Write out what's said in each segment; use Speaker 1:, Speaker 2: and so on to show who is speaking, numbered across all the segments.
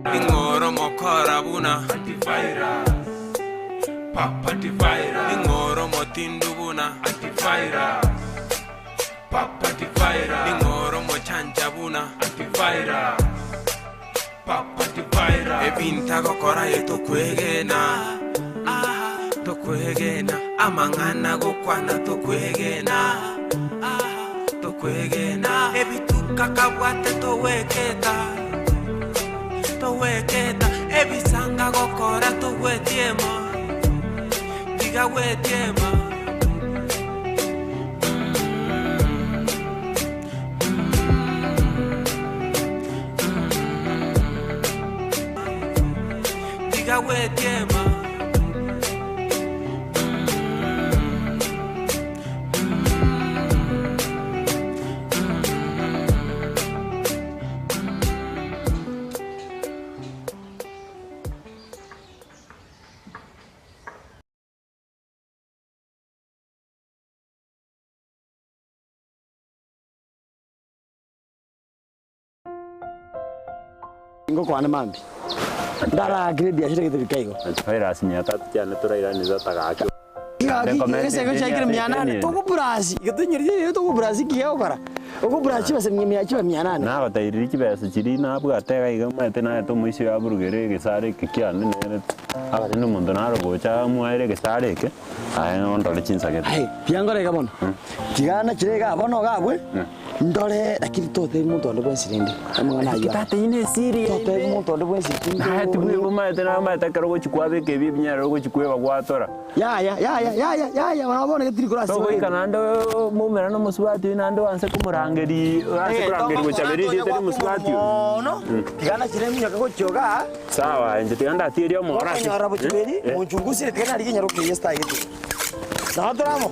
Speaker 1: Ingoro mokora buna antivirus. Papa antivirus. Ingoro motindu buna antivirus. Papa antivirus. Ingoro mochanja buna antivirus. Papa antivirus. Ebinta gokora yeto kwegena. Tokwegena. Amangana gokwana tokwegena. Tokwegena. Ebituka kabwate toweketa. Toweketa. Ebisanga gokora towetiema. Diga wetiema. Diga wetiema.
Speaker 2: Ngo kwa namambi ndara grade ya shirika tibikaigo
Speaker 3: virus nya tatu cyane turairaniriza tagaki
Speaker 2: ese ko cyakira myanane to burazi gitunyirije to burazi kiyo bara uko burazi basemye myachiba myanane
Speaker 3: na batayirira kibese kiri nabwo atega igamete na to muisi ya burugere gesare kikyane nene abari n'umuntu narogocha muaire gesare ke aye ndole chinsagete
Speaker 2: ai byangore gabona kigana kirega bono gabwe ndole lakini tote muntu ndo bwensirinde amwana ayo
Speaker 3: kitate ine siri
Speaker 2: tote muntu ndo bwensirinde
Speaker 3: ha tibwe mumaite na maite karo chikwabe ke bibyaro go chikweba gwatora
Speaker 2: ya wanabona ketiri kurasi
Speaker 3: to kana ndo mumera no muswati nando anse kumurangeri go chaberi tete muswati
Speaker 2: no kigana kiremye kako choga
Speaker 3: sawa nje tiganda atirio mora
Speaker 2: nyara buchiberi munchungusire tigana ari kinyaruke yesta gitu natoramo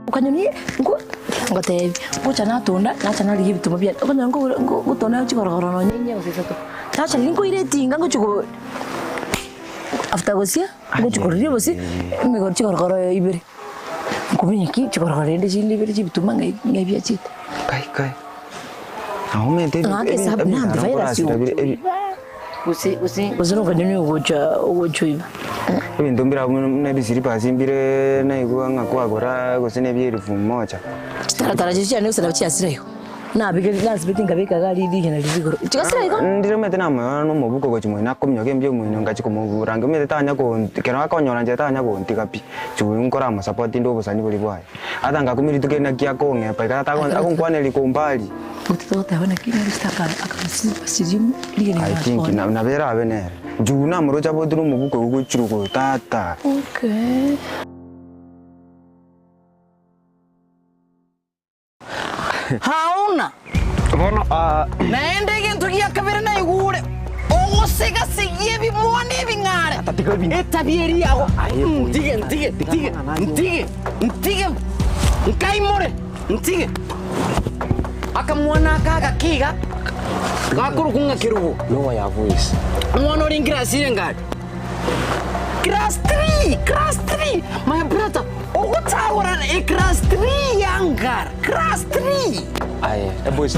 Speaker 4: ukanyoni ngo tebi ucana tunda nacana ligi bituma bya ukanyoni ngo gutona chigorogoro no nyenye useto nacha lingo ile tinga ngo chugo after gosia ngo chigorori bosi me chigorogoro ibere kubinya ki chigorogoro ende chili ibere bituma ngai bya chita
Speaker 5: kai aho mente
Speaker 4: ngake sabu na virus usi no kanyoni ugocha
Speaker 5: ibintu mbira na bisiri pasimbire na igwa ngakwagora gusene byerifu moja
Speaker 4: taratara cyane usana cyasirayo nabige nasbitinga bikagali dihena libigoro chikasirayo
Speaker 5: ndire mete na no mubuko go chimwe nakomnyoke mbyo mwino ngachi kumurange mete tanya ko kero akonyora nje tanya ko ntikapi chunkora ma support ndo busani buli bwaye atanga kumiritu na kia ko ngepa kata akonkwane likombali
Speaker 4: utitote abana kinali staka akamsipa sijimu ligeni
Speaker 5: I think na vera abenere juna murocha bodru mubuko go chiruko tata
Speaker 4: okay hauna
Speaker 5: bono
Speaker 4: naende gintu gia kabere na igure ogosega sigie bimone bingare etabieri yago ntige nkaimore ntige akamwana kaga kiga gakuru kunga kirugo
Speaker 5: no ya voice
Speaker 4: mwana oringira sirengari class 3 my brother ogotawara class 3 yangar class 3
Speaker 5: aye boys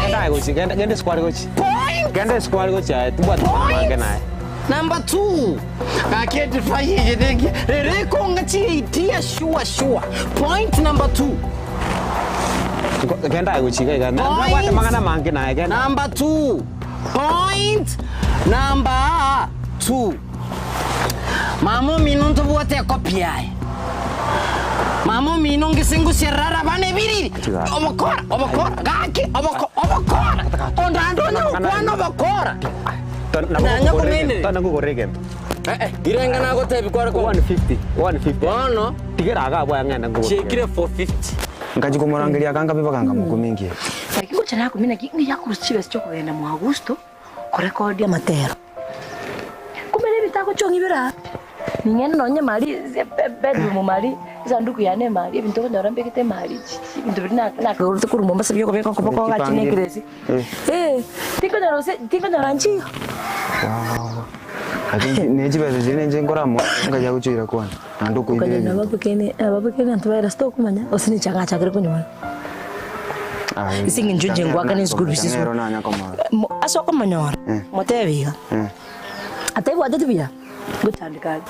Speaker 5: enda go sigenda gende squad go cha tubuat mangana
Speaker 4: number 2 aketi faye dege reko ngati itia sure point number 2
Speaker 5: genda go chiga na wata mangana mangana genda
Speaker 4: number 2 point number 2 mamo minunto bote kopiai mamo minonge singu serrara bane biriri obokora gaki obokora ondando no obokora nanya kunene
Speaker 5: tana go gorege
Speaker 4: irenga na gotebi kwa
Speaker 5: 150
Speaker 4: bono
Speaker 5: tigera ga bwa ngenda go
Speaker 4: chekire 450
Speaker 5: ngaji kumurangiria kanga bibaganga mukumingi
Speaker 4: lakini chana kumina kingi yakuruchiwe sicho kugenda mu Augusto kurekodi amatero kumene bitako chongibera ningene nonye mali bedroom mali sanduku yane mali ibintu konyora mbekete mali ibintu bina nakuruta kurumba sabyo kobeka kopoko gachine kirezi tingo nyora nchi
Speaker 5: wow ati neji bese zine nje ngora mo ngaja kuchira kwana nando kuindire
Speaker 4: ababukene antubera sto kumanya osini changa chakire kunyuma isingi njunje ngwaka nezikuru bisizo aso komanyora motebiga atego atatubia gutandika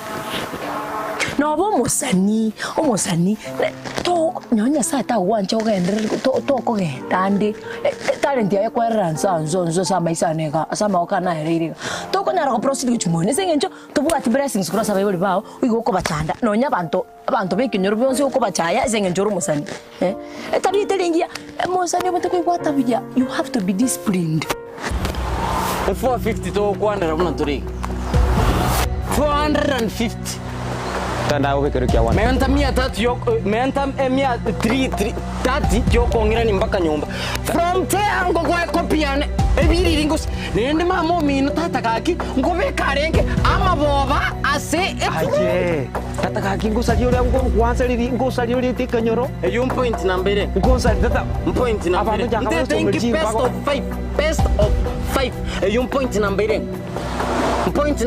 Speaker 4: no bo musani to nyonya sata wanje ogendere to ko gendande talent ya kweranza nzo sama isaneka asama okana hererika to ko nara ko proceed kuchumone sengencho to bugati blessings cross abayoli bawo ugo ko bachanda nonya abantu bekinyoro byonse uko bachaya sengencho rumusani etari telingia musani bote ko kwata bijya you have to be disciplined
Speaker 2: 450 to kwandara muna turi 450
Speaker 5: tanda ubekero kya wana
Speaker 2: menta 300 yo menta 330 yo kongira ni mpaka nyumba from there ngo kwa kopiane ebiri ringos nende mamo mino tata kaki ngo bekarenge amaboba ase
Speaker 5: aje tata kaki ngo sali ore ngo kwanza liri ngo sali ore tikanyoro
Speaker 2: eyo point nambere
Speaker 5: ngo sali tata
Speaker 2: point nambere best of 5 eyo point nambere point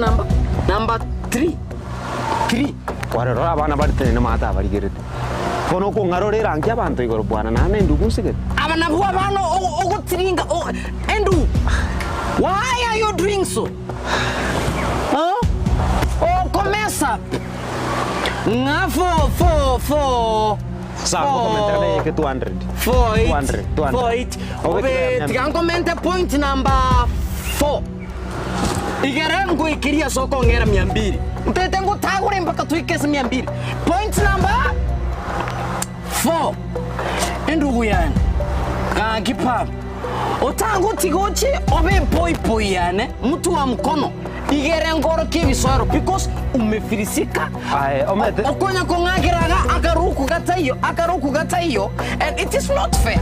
Speaker 2: number 3
Speaker 5: ware rora bana baditene mata barigerete kono ko ngarore rangi abantu igoro bwana nane ndugusike
Speaker 2: abana bwa bano ogutiringa endu why are you doing so começa nga for
Speaker 5: sabe comentar que 200
Speaker 2: obe tikan comenta point number 4 Igerangu ikiria soko ngera 200. Mtete ngutagure mpaka tuikese 200. Point number 4. Endugu yani. Kipa. Otangu tigochi obe poi yani. Mtu wa mkono. Igerangoro kibisoro because umefirisika. Okonya kongagiraga akaruku gata hiyo and it is not fair.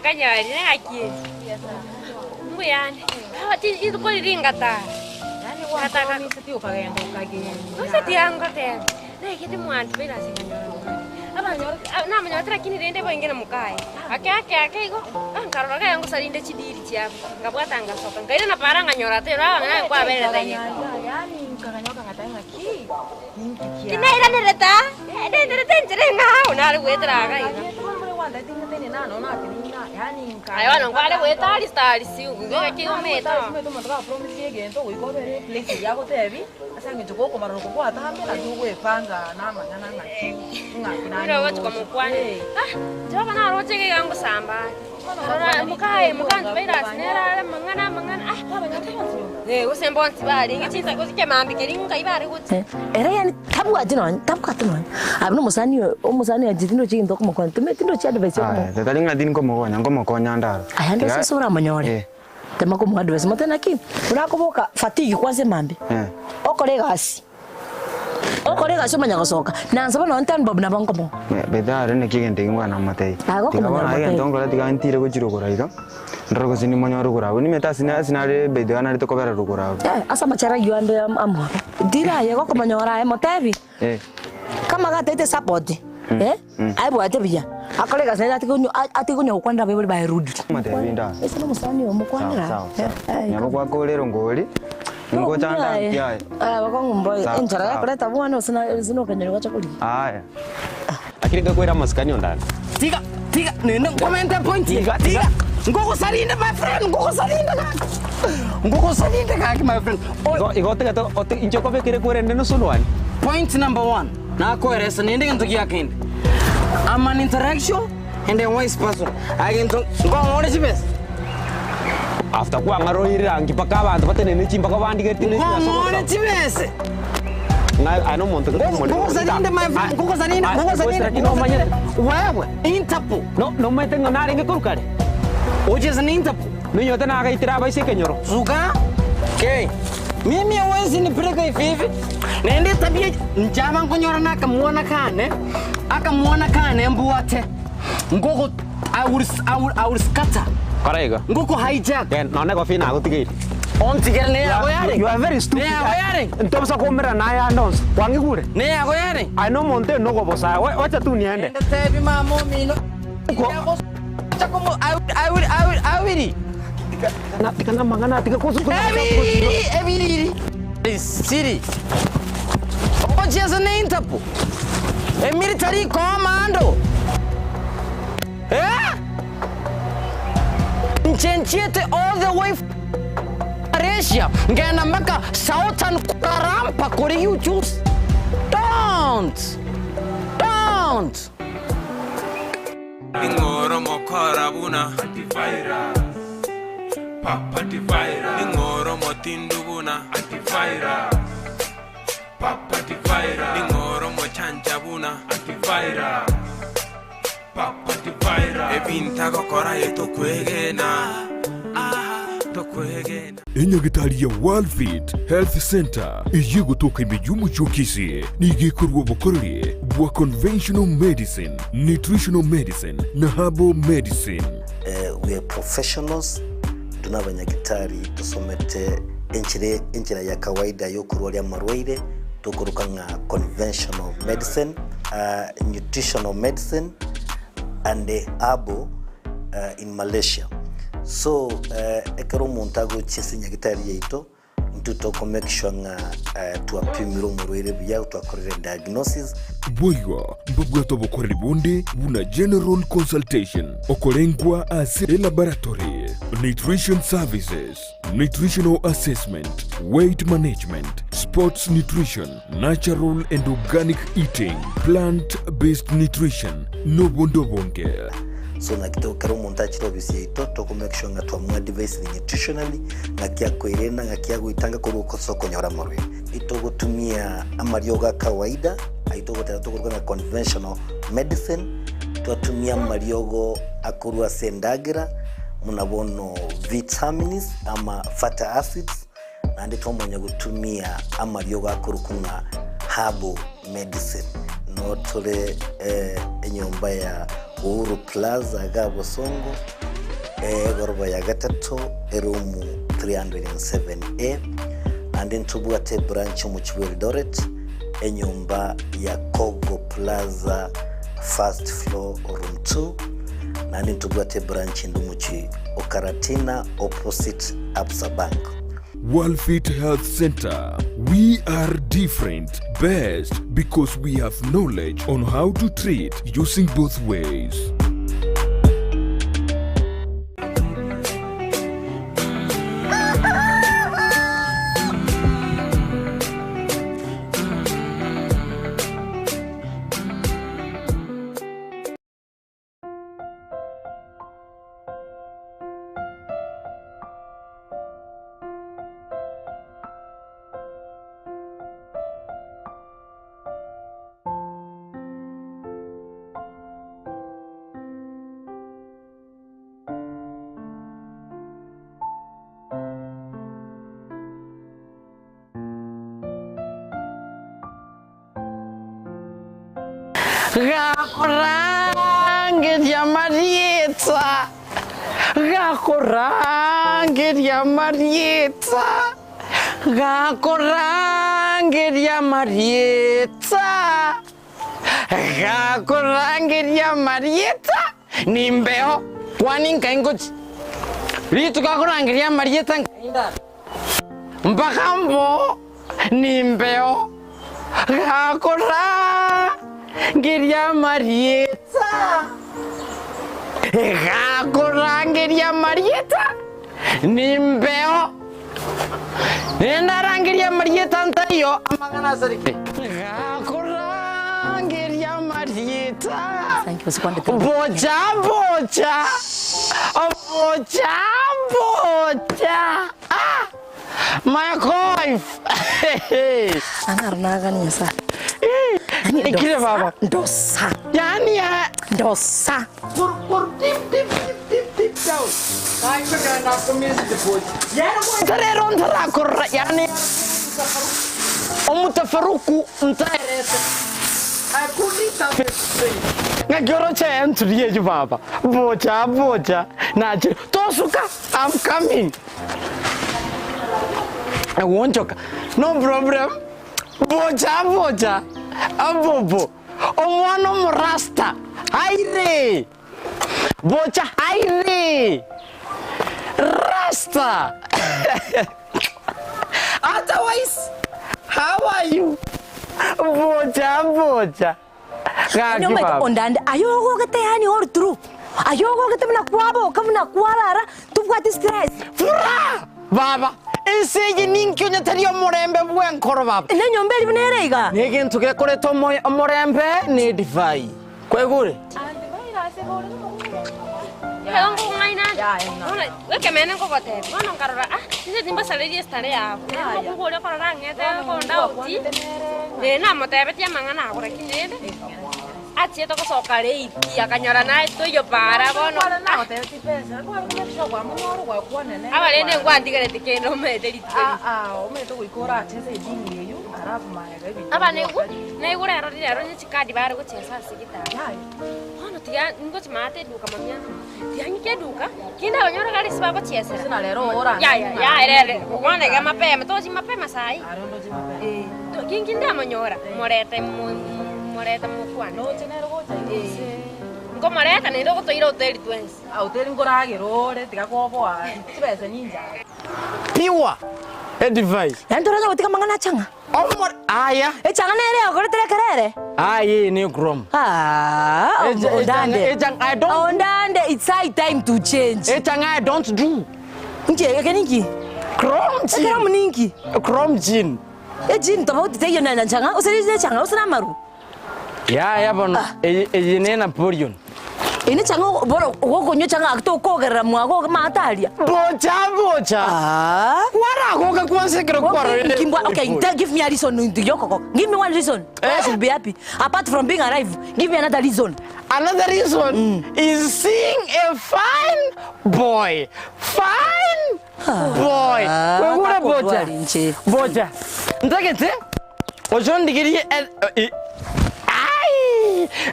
Speaker 6: Kanyari naki. Mbuyani. Hati itu ko ringata. Yani wa kata ni seti ukagenda ukagenda. Seti yango te. Ne kiti mwantu bila sikanyoro. Abanyoro na manyoro trakini rende boingena mukai. Ake go. Ankarora ga yango salinde chidiri chiapo. Ngabwata ngasoka. Ngaira na paranga nyora te ra ngana kwa bere tayi. Yani kaganyoka ngatanga ki. Kinaira nereta. Nereta njerenga unali wetraga ina. Wanda tingatene nano na Ayo no vale wetali stali si ugiga kigo meta.
Speaker 4: Meto matoka promise gento uiko bere place yako tevi. Asange joko ko maroko kwa tambe na duwe panga na mangana nga.
Speaker 6: Ndio watu kwa mkwani. Joba na roje ke gango samba. Mukantu bera sinera mangana. Usembo ntibali ngitita kozike mambi keringa ibare gute.
Speaker 4: Era yani tabu atino. Abno musani ajitindo chindo ko mkwani. Tumetindo chi advice ko.
Speaker 5: Tata linga din ko mokonya ndaro.
Speaker 4: Ayando sesura manyore. Tema ko advice motena ki. Unakoboka fatigue kwaze mambi. Okolegasi umanya gosoka. Nanza bano ntan bob na bankomo.
Speaker 5: Bedare ne kigende ngwana matei. Tikabona ayi ndongora tikantire ko chirogora ika. Ndrogo sini monyoro gura. Ni meta sinare bedana rito ko bera rugura.
Speaker 4: Asa machara yuande amwa. Dira yego ko manyora motevi. Kama gatete support. Aibu atebia. Akolega sasa atikunyo kwanda bebe ba rudi.
Speaker 5: Matevi nda.
Speaker 4: Ese no musani omukwandira.
Speaker 5: Nyabo kwa kolero ngoli. Ngo chanda pia.
Speaker 4: Bakongombo enjara yakoleta bwana sino kanyero chakuli.
Speaker 5: Aya. Akiri gakwera maskani ondana.
Speaker 2: Tiga nene comment point. Tiga. Ngoko salinde my friend, ngoko salinde kaki my friend.
Speaker 5: Igote gato ote injoko bekire kwere no suluani.
Speaker 2: Point number 1. Na ko eresa nende ntoki yakende. I'm an interaction and a wise person. Agento ngomone chibes.
Speaker 5: After kwa ngaro irangi paka abantu batene ni chimba kwa bandi getine.
Speaker 2: Ngomone chibes.
Speaker 5: Ano monto
Speaker 2: ngoko salinde my friend, ngoko salinde.
Speaker 5: No manya.
Speaker 2: Wewe Interpol.
Speaker 5: No mete ngonare ngekurukare.
Speaker 2: Oje za Interpol.
Speaker 5: Ninyote na akaitira baise kenyoro.
Speaker 2: Zuka. Okay. Mimi hawezi nipeleka hivi. Nende tabia njama nkonyora akamuona kane mbuate. Ngoko I will scatter
Speaker 5: Correct.
Speaker 2: Nguku hijack.
Speaker 5: Ken none ko fina ko tigil.
Speaker 2: On tigel ne ako yari.
Speaker 5: You are very stupid.
Speaker 2: Ne ako yari.
Speaker 5: Ntomsa ko mera na ya announce. Kwangi kure.
Speaker 2: Ne ako yari.
Speaker 5: I know monte no ko bosa. Wacha tu niende.
Speaker 2: Enda tebi mamo mino. I will.
Speaker 5: Tika na mangana tika ko su.
Speaker 2: Every city. Oje asa ne intapo. A military commando. Nchenchiete all the way Russia. Ngena maka Southern Kurampa kuri you choose. Don't.
Speaker 1: Ingoro mokora buna antivirus. Papa antivirus. Ingoro motindu buna antivirus. Papa antivirus. Ingoro mochanja buna antivirus. Papa antivirus. Ebinta kokora yeto kwegena.
Speaker 7: Enyagitari ya Worldfit Health Center iyi gutuka imijuma chokisi nigikorwa bukorere bwa conventional medicine, nutritional medicine na herbal medicine.
Speaker 8: We are professionals, tuna abanyagitari tusomete enchira ya kawaida yo kurwali amarwaire tukuruka nga conventional medicine, nutritional medicine and herbal in Malaysia. So ekero montago chese nyagitari yeito ntutoko make sure nga tuapimiro murwere bya twakorera diagnosis
Speaker 7: boywa mbabwato bokorera bonde buna general consultation okolengwa as a laboratory, nutrition services, nutritional assessment, weight management, sports nutrition, natural and organic eating, plant-based nutrition no bondo bonge.
Speaker 8: So nakito karo montachi robisi yeito toko make sure nga twamwa device nutritionally ngakia kwerena ngakia guitanga kuruko soko nyora morwe ito gutumia amarioga kawaida aito gutera tukuruka conventional medicine tutumia amariogo akurwa sendagira munabono vitamins ama fatty acids ande tomonya gutumia amariogo akurukunga herbal medicine no tole enyomba ya Uhuru Plaza Gabo Songo Gorba ya gatatu erumu 307A and then tubuate branch mu Eldoret enyumba ya Kogo Plaza first floor room 2 and then tubuate branch ndumuchi Okaratina opposite Absa Bank.
Speaker 7: Worldfit Health Center. We are different, best because we have knowledge on how to treat using both ways.
Speaker 2: Gakorangeria Marieta. Gakorangeria Marieta. Gakorangeria Marieta. Gakorangeria Marieta. Nimbeo. Kwani nkaingoji. Litu gakorangeria Marieta nkainda. Mbakambo. Nimbeo. Gakorangeria Marieta. Gakorangeria Marieta. Nimbeo. Nendarangeria Marieta ntayo amangana sarike. Gakorangeria Marieta.
Speaker 4: Thank you so much.
Speaker 2: Bocha. Ah. My wife.
Speaker 4: Anarnaga nisa.
Speaker 2: Ikile baba.
Speaker 4: Dosa.
Speaker 2: Yani ya
Speaker 4: Dosa.
Speaker 2: Kur tip down. Kai ka na komis depois. Yani tare ron tara korra yani. Omutafaruku ntairese. Akudita 15. Ngagoro chenturiye baba. Bocha. Naje. Tosuka, I'm coming. I won't joke. No problem. Bocha. Abobo. Omwana murasta. Aire. Bocha aire. Rasta. Otherwise, how are you? Bocha.
Speaker 4: No me ondande. Ayogo kete yani all true. Ayogo kete mna kwabo, kamna kwalara. Tu kwati stress.
Speaker 2: Fura! Baba, ese ninkyo nyatario morembe bwenkoro baba.
Speaker 4: Ne nyombeli bnerega.
Speaker 2: Nege ntuke kore to morembe ne divai. Kwegure.
Speaker 6: Yang kau ngaina, kau kemana kau kote? Kau nong karora, ini timba salary stare ya. Kau boleh kau orang ya, kau nda uji. Nah, mau tebet ya mangan aku rekin deh. Aci itu kau sokare iki, ya kanyorana itu yo para bono. Awalnya nih gua anti kare tiket nomor dari tiket.
Speaker 9: Ome itu ikora aci sih dini yo, harapu maya gabi.
Speaker 6: Apa nih gua error nih cika di baru gua cesa sekitar. Ono tiga, gua cuma ate duka mamnya. Tiga ni kia duka, kita orang kali sebab apa cesa.
Speaker 9: Sena lero orang.
Speaker 6: Ya, ere. Gua nih gak mape, meto sih mape masai.
Speaker 9: Arondo sih mape.
Speaker 6: Tuh, kita menyora, morete mukuan.
Speaker 9: No cenero gua jadi.
Speaker 6: Engkau morete nih, lo tuh iro hotel itu es.
Speaker 9: Hotel ngora gerore, tiga kopo ah. Sebesa ninja.
Speaker 2: Piwa. Advice.
Speaker 4: Yang tora jauh tika mangana changa.
Speaker 2: Omor aya.
Speaker 4: Changa nere okore tere kerere.
Speaker 2: Aye ni grom.
Speaker 4: Ondande.
Speaker 2: I don't.
Speaker 4: Ondande, it's high time to change.
Speaker 2: I don't do.
Speaker 4: Nje keninki.
Speaker 2: Chrome gin.
Speaker 4: Kera muninki.
Speaker 2: Chrome gin.
Speaker 4: Gin tofauti te yona na changa. Usirize changa usina maru.
Speaker 2: Ya bono. Nena porion.
Speaker 4: Ini changa boro gogonyo changa akto kogera mwago matalia.
Speaker 2: Bocha. Wara goga kwanse kero kwaro.
Speaker 4: Okay, give me a reason to yoko. Give me one reason. I should be happy. Apart from being alive, give me another reason.
Speaker 2: Another reason is seeing a fine boy. Wewe bocha. Ndagete. Ojon digiri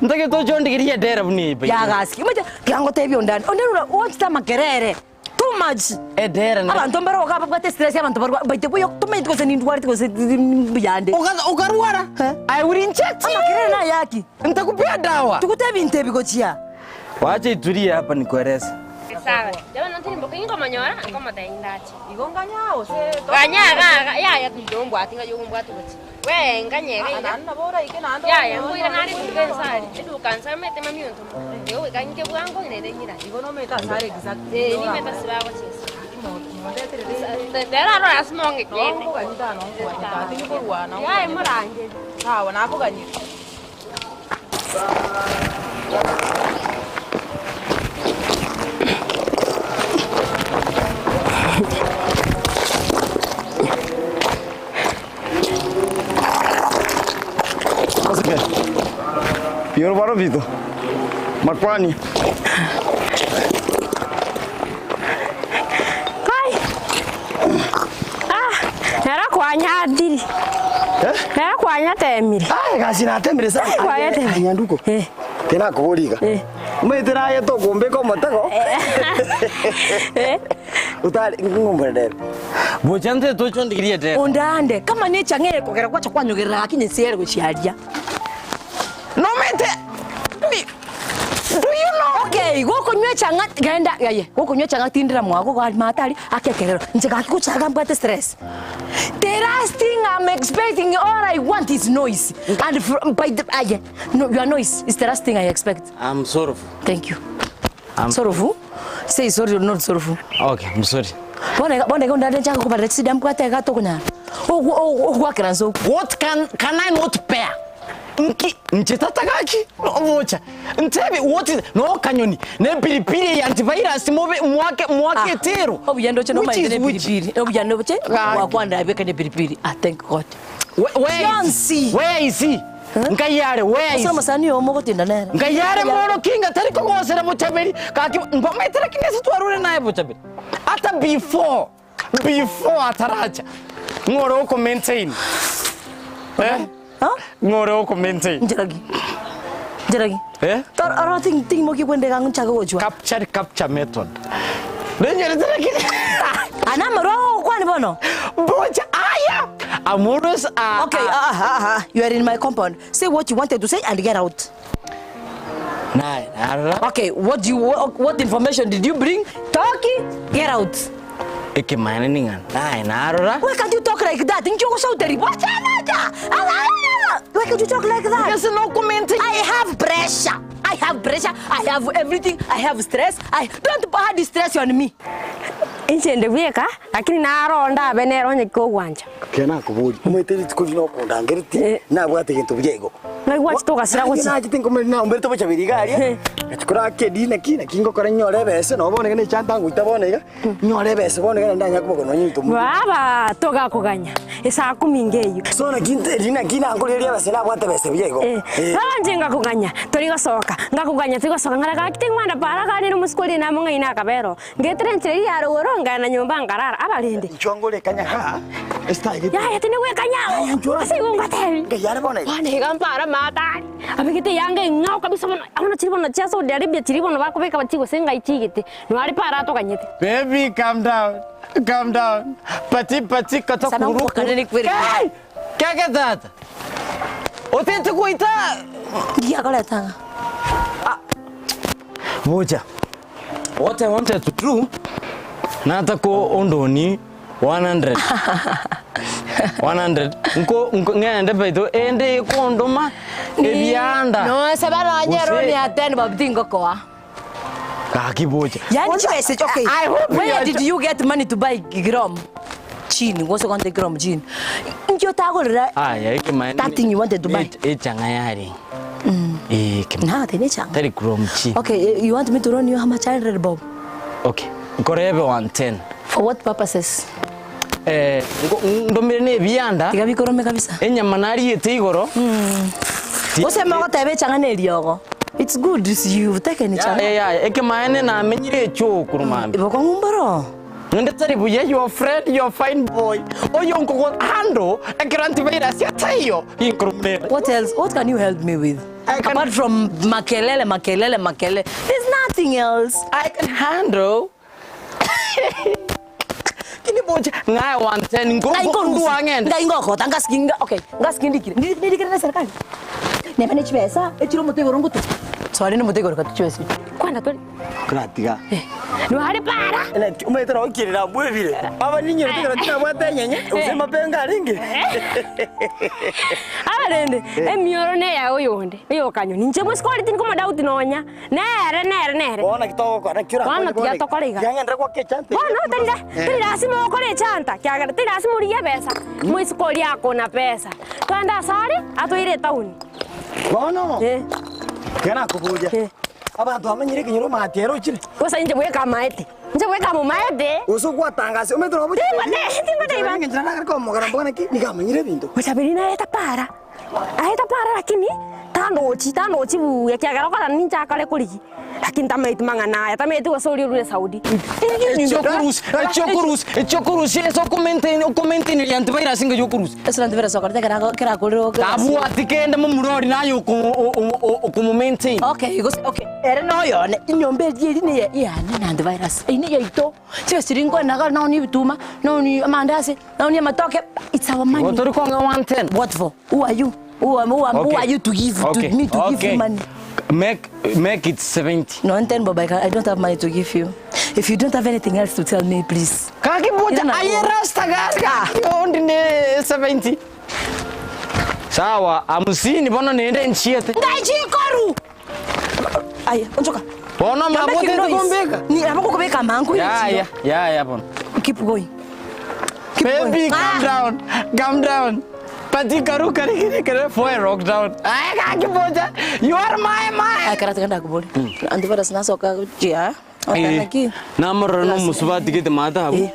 Speaker 2: ndage to John digiri dera buni.
Speaker 4: Ya gaski. Maja kiango tebyo ndani. Onera wonsta makerere. Too much.
Speaker 2: Edera na.
Speaker 4: Abantu mbero ka bakate stress abantu barwa baite buyo tumait ko seni ndwari ko biyande.
Speaker 2: Ugarwara? I will inject.
Speaker 4: Makerere na yaki.
Speaker 2: Nitakupea dawa.
Speaker 4: Tukutebi ntebi ko chia.
Speaker 2: Wacha itulie hapa nikueleze.
Speaker 6: Sawa. Jaman nanti mbok ingo manyora, ngoma taindachi.
Speaker 9: Igonganya ose.
Speaker 6: Ganya ya tundombo atinga yombo atuti. We nganye ga.
Speaker 9: Ananda bora ike nando.
Speaker 6: Ya mbuira nari kugensari. Edu kansa mete mami onto. Yo ganye bwango nene nyira.
Speaker 9: Igono meta sare exact.
Speaker 6: Ni meta sibago chesa. Dera ro asmonge ke.
Speaker 9: Nongo ganyita nongo ganyita. Tingi borwa nongo.
Speaker 6: Ya muranje.
Speaker 9: Sawa nako ganyita.
Speaker 2: Pior para Vito. Marpani.
Speaker 6: Kai. Era kwanya diri. Era kwanya temiri.
Speaker 2: Kasi na temire sa.
Speaker 6: Kwanya temiri.
Speaker 2: Nyanduko. Tena kugoliga. Mwetera ya to gombe ko motego. Utali ngombe der. Bochante to chon digiri der.
Speaker 4: Ondande kama ne changere kogera kwacha kwanyogera akine sere go chialia.
Speaker 2: No mete. Do you know?
Speaker 4: Okay, goko nywe changa genda yaye. Goko nywe changa tindira mwago kwa matali akekerero. Ncheka kuchaga mbate stress. The last thing I'm expecting, all I want is noise. And by the no, your noise is the last thing I expect.
Speaker 2: I'm sorrowful.
Speaker 4: Thank you. I'm sorrowful. Say sorry or not sorrowful.
Speaker 2: Okay, I'm sorry.
Speaker 4: Bone go ndande changa kubara sida mkwate gato kunya. Ogwa kiranzo.
Speaker 2: What can I not bear? Nchitatagaki omocha ntebi what is no kanyoni ne pilipili ya antivirus mobe mwake tero
Speaker 4: obuyando che no maide ne pilipili obuyando che wakwanda abeka ne pilipili. Thank God. Where is he? Nkayare where is?
Speaker 2: Soma
Speaker 4: sani omo gotinda nere.
Speaker 2: Nkayare moro kinga tari ko gosera mutabiri kaki ngoma itara kinesi twarure naye mutabiri. Ata before ataracha ngoro ko maintain. ngoro ko mente
Speaker 4: Jeragi tor aro ting mo ki kwende kangun chago ojwa
Speaker 2: capture method denyo teraki
Speaker 4: ana maro kwani bono
Speaker 2: bocha aya amurus
Speaker 4: okay you are in my compound, say what you wanted to say and get out. Okay, what information did you bring? Talkie, get out.
Speaker 2: Ikimana ningan. Narora.
Speaker 4: Why can't you talk like that? Think you so terrible? Why can't you talk like that?
Speaker 2: There's no commenting.
Speaker 4: I have pressure. I have everything. I have stress. Don't put the stress on me.
Speaker 6: Inchende weka lakini naronda benero nyiko gwanja.
Speaker 8: Kena kuburi. Umeteri tukujino konda ngeriti na bwate kintu byego.
Speaker 6: Na gwati togasira gutsi.
Speaker 8: Na gitingo na umberto bocha birigaria. Chikora kedi na kina kingo kora nyore bese no bone gane chanta nguita bone ga. Nyore bese bone gane ndanya kubo no nyito.
Speaker 6: Baba toga kuganya. Esa kumingeyo.
Speaker 8: So na kinte na kina ngoreria bese na bwate bese byego.
Speaker 6: Banje ngakuganya. Tori gasoka. Ngakuganya tigasoka ngara kitingwanda para kani no muskuli na munga ina kabero. Ngetrenche ya roro ngana nyumba ngarara abalinde.
Speaker 8: Chongole kanya ha. Style.
Speaker 6: Ya tene we kanya. Sigunga tevi.
Speaker 8: Ngayara bone.
Speaker 6: Bane gampara mata. Abigite yange ngau kabisa bana. Abona chiribono chaso de Arabia chiribono bakubeka bachigo senga ichigite. No ari para to kanyete.
Speaker 2: Baby calm down. Calm down. Pati kata kuru. Kaya tata. Otente kuita.
Speaker 4: Dia kala tanga.
Speaker 2: Bocha. What I wanted to do. Natako ondoni 100. 100. Nko ngende beto ende kondoma ebianda.
Speaker 4: No, sabara anyero ni ateni babdingo kwa.
Speaker 2: Kaki bocha.
Speaker 4: Yani chibese okay. Where did you get money to buy gram? Gin, what's on the gram gin? Njo tagolra.
Speaker 2: Ya ikimani.
Speaker 4: That thing you wanted to buy.
Speaker 2: Changayari.
Speaker 4: Na tene changa.
Speaker 2: 30 gram gin.
Speaker 4: Okay, you want me to run you how much 100 bob?
Speaker 2: Okay. Korebe 110.
Speaker 4: For what purposes?
Speaker 2: Ndomire ne bianda.
Speaker 4: Tigabikorome kabisa.
Speaker 2: Enyama nariyete igoro.
Speaker 4: Ose mago tebe changa ne riogo. It's good you've taken it.
Speaker 2: Eke maene na menyire cho kurumami.
Speaker 4: Iboko ngumbaro.
Speaker 2: Nende tari buye your friend your fine boy. Oyo nkoko hando ekiranti virus yatayo inkurumene.
Speaker 4: What else? What can you help me with? Apart from makelele. There's nothing else.
Speaker 2: I can handle. Kini bocha ngai 110 ngo wangen.
Speaker 4: Ngai ngoko tangaskinga. Okay, ngaskindikire. Ndikire na serikali. Nemane chibesa, echiro mutego rongo tu. Swali ni mutego rokatu chibesa. Kwanda toli.
Speaker 8: Kratiga.
Speaker 6: No hari para.
Speaker 8: Ele umetera okirira bwebire. Aba ninyo tegera tina bwate nyenye. Usema penga ringi.
Speaker 6: Abalende, emioro ne ya oyonde. Oyo kanyo ninje muskoli tin kuma dauti nonya. Nere.
Speaker 8: Bona kitoko kwa nakira.
Speaker 6: Bona kia tokoliga.
Speaker 8: Yangendra kwa kechante.
Speaker 6: Bona tenda simo kole chanta. Kiagara tenda simo ria pesa. Muskoli yako na pesa. Twanda sare atoire tauni.
Speaker 8: Bona. Kana kubuja. Abantu amanyire kinyoro matero chire.
Speaker 6: Kosa nje bweka maete. Nje bweka mu maete.
Speaker 8: Uso kwa tangase umetro buja.
Speaker 6: Timba iba.
Speaker 8: Nje nana kwa mogara mbona ki nikamanyire bintu.
Speaker 6: Wasabirina eta para. Aheta para lakini tando chibu ya kiagara kwa ninja kale kuliki. Lakini tamaitu mangana ya tamaitu wasori rule Saudi. Chokurus eso comenten ni antivirus singa chokurus.
Speaker 4: Eso antivirus sokorte kera kuliro.
Speaker 2: Tabu atikende mumurori nayo ku momentin.
Speaker 4: Okay, okay. Ere no yo nyombe yiri ne ya na antivirus. Ine ya ito. Sibe siringo na na ni bituma, na ni amandasi, na ni matoke. It's our money.
Speaker 2: What are you calling 110?
Speaker 4: What for? Who are you? Who are you to give to me to give you money?
Speaker 2: Make it 70.
Speaker 4: No, 10 bob. I don't have money to give you. If you don't have anything else to tell me, please.
Speaker 2: Kaki bocha ayerasta gaga. Ondine 70. Sawa, amusini bona nende nchiete.
Speaker 4: Ndaji koru. Aya, onchoka.
Speaker 2: Bona mabote kumbeka.
Speaker 4: Ni abako kubeka mangu.
Speaker 2: Ya bona.
Speaker 4: Keep going.
Speaker 2: Baby, calm down. Pati karu kare for rock down. Ay kaki bocha. You are my man.
Speaker 4: Ay karata kanda kuboli. Antivirus nasoka jia.
Speaker 2: Okay. Namoro no musubati kete mata hapo.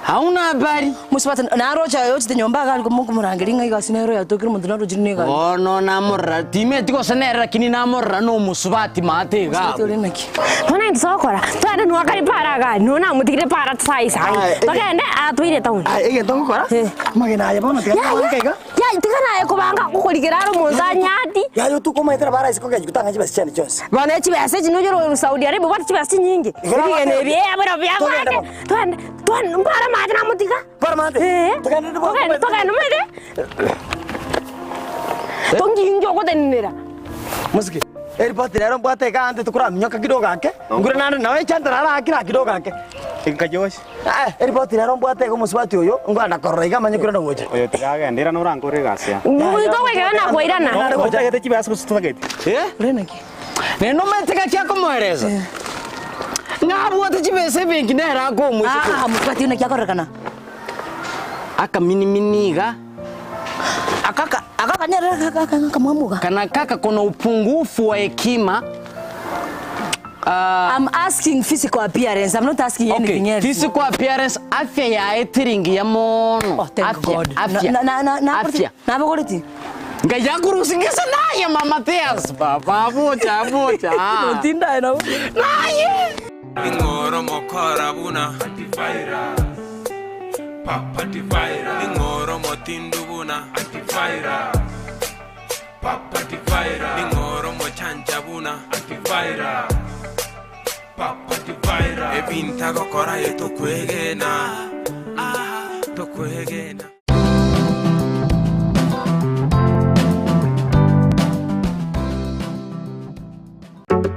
Speaker 2: Hauna habari.
Speaker 4: Musubati na rocha yote nyomba gali kumungu murangiringa igasinero ya tokiro mundana rojine gali.
Speaker 2: Oh no namora. Time tiko sanera kini namora no musubati mate ga.
Speaker 6: Bona ndisokora. Twende nwakari para gali. Nona mutikire para sai. Tokende atuire tauni.
Speaker 8: Ege toko kora. Magena ya bona tika kaiga.
Speaker 6: Ya
Speaker 4: ya tikana ekubanga kukulikiraro munzanyadi
Speaker 2: yayo tukomaitira bara isiko gaji kutanga chibasi chane chose
Speaker 4: bana chibase chinojoro Saudi Arabia bati chibasi nyingi bigene bye abara bya twende mbara maji na mutika
Speaker 2: para mate
Speaker 4: tokana mede tonginjo kotenera
Speaker 2: musiki eripoti rero mbwate kante tukura mnyoka kidogo gake ngure nande nawe chanta rara akira kidogo gake
Speaker 5: Nkajoshi.
Speaker 2: Eripoti rero mbwate ko musibati uyo ngwanda korora igama nyukura no goje
Speaker 5: Oyo tikagendera nurangore gasya.
Speaker 4: mwito kwegana kwairana
Speaker 5: Gotagete chibasa kusutagete.
Speaker 2: renaki neno meteka kyako mwereza ngabwote chibese bingi nera ko musiki
Speaker 4: musibati una kyakorekana
Speaker 2: aka miniminiga
Speaker 4: akaka nyera kamwamuga
Speaker 2: kana kaka kuna upungufu wa hekima.
Speaker 4: I'm asking physical appearance. I'm not asking anything else.
Speaker 2: Physical appearance, afya ya etiringi ya mono.
Speaker 4: Oh, thank God.
Speaker 2: Afya.
Speaker 4: Afya. Na bagoriti.
Speaker 2: Ngaya kurusingisa naye mama Teas. Baba bocha.
Speaker 4: Tinda ina.
Speaker 2: Naye.
Speaker 1: Ingoro mokora buna antivirus. Papa antivirus. Ingoro motindu buna antivirus. Papa antivirus. Ingoro mochanja buna antivirus. Papa antivirus. Ebinta kokora yeto kwegena. Tokwegena.